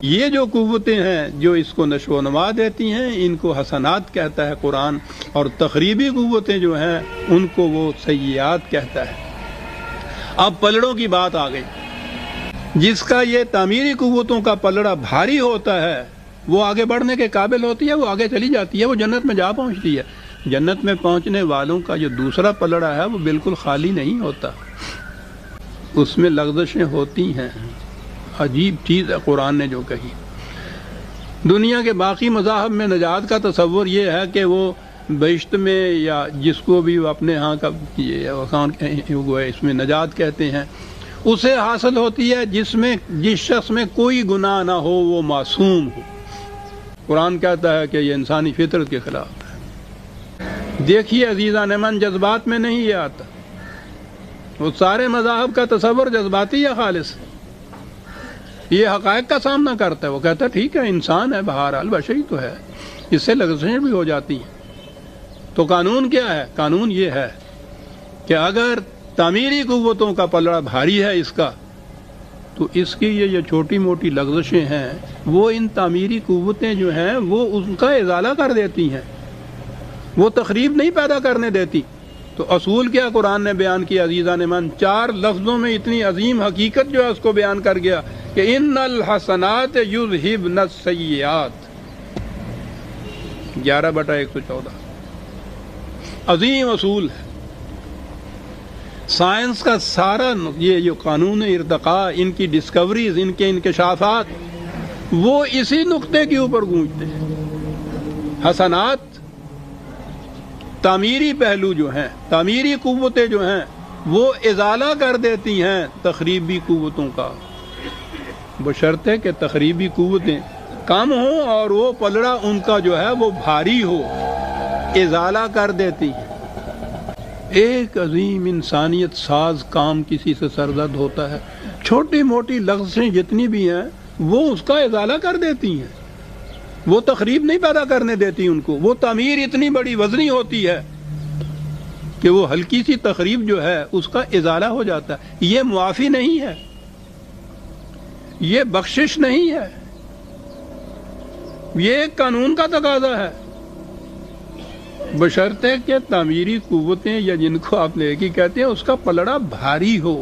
یہ جو قوتیں ہیں جو اس کو نشو و نما دیتی ہیں ان کو حسنات کہتا ہے قرآن، اور تخریبی قوتیں جو ہیں ان کو وہ سیئات کہتا ہے۔ اب پلڑوں کی بات آ گئی۔ جس کا یہ تعمیری قوتوں کا پلڑا بھاری ہوتا ہے وہ آگے بڑھنے کے قابل ہوتی ہے، وہ آگے چلی جاتی ہے، وہ جنت میں جا پہنچتی ہے۔ جنت میں پہنچنے والوں کا جو دوسرا پلڑا ہے وہ بالکل خالی نہیں ہوتا، اس میں لغزشیں ہوتی ہیں۔ عجیب چیز ہے قرآن نے جو کہی۔ دنیا کے باقی مذاہب میں نجات کا تصور یہ ہے کہ وہ بہشت میں یا جس کو بھی وہ اپنے ہاں کا اس میں نجات کہتے ہیں، اسے حاصل ہوتی ہے جس شخص میں کوئی گناہ نہ ہو، وہ معصوم ہو۔ قرآن کہتا ہے کہ یہ انسانی فطرت کے خلاف ہے۔ دیکھیے عزیزان من، جذبات میں نہیں یہ آتا۔ وہ سارے مذاہب کا تصور جذباتی یا خالص ہے، یہ حقائق کا سامنا کرتا ہے۔ وہ کہتا ہے ٹھیک ہے انسان ہے، بہرحال بشری تو ہے، اس سے لغزشیں بھی ہو جاتی ہیں۔ تو قانون کیا ہے؟ قانون یہ ہے کہ اگر تعمیری قوتوں کا پلڑا بھاری ہے اس کا، تو اس کی یہ چھوٹی موٹی لغزشیں ہیں وہ ان تعمیری قوتیں جو ہیں وہ ان کا ازالہ کر دیتی ہیں، وہ تخریب نہیں پیدا کرنے دیتی۔ تو اصول کیا قرآن نے بیان کیا عزیزان من؟ 4 لفظوں میں اتنی عظیم حقیقت جو ہے اس کو بیان کر گیا کہ ان الحسنات یذہبن السیئات، 11/114 عظیم اصول ہے۔ سائنس کا سارا یہ جو قانون ارتقاء، ان کی ڈسکوریز، ان کے انکشافات، وہ اسی نقطے کے اوپر گونجتے ہیں۔ حسنات تعمیری پہلو جو ہیں، تعمیری قوتیں جو ہیں وہ ازالہ کر دیتی ہیں تخریبی قوتوں کا، بشرطے کہ تخریبی قوتیں کم ہوں اور وہ پلڑا ان کا جو ہے وہ بھاری ہو، ازالہ کر دیتی ہیں۔ ایک عظیم انسانیت ساز کام کسی سے سرزد ہوتا ہے، چھوٹی موٹی لغزشیں جتنی بھی ہیں وہ اس کا ازالہ کر دیتی ہیں، وہ تخریب نہیں پیدا کرنے دیتی ان کو۔ وہ تعمیر اتنی بڑی وزنی ہوتی ہے کہ وہ ہلکی سی تخریب جو ہے اس کا ازالہ ہو جاتا ہے۔ یہ معافی نہیں ہے، یہ بخشش نہیں ہے، یہ ایک قانون کا تقاضا ہے، بشرطے کہ تعمیری قوتیں یا جن کو آپ نیکی کہتے ہیں اس کا پلڑا بھاری ہو۔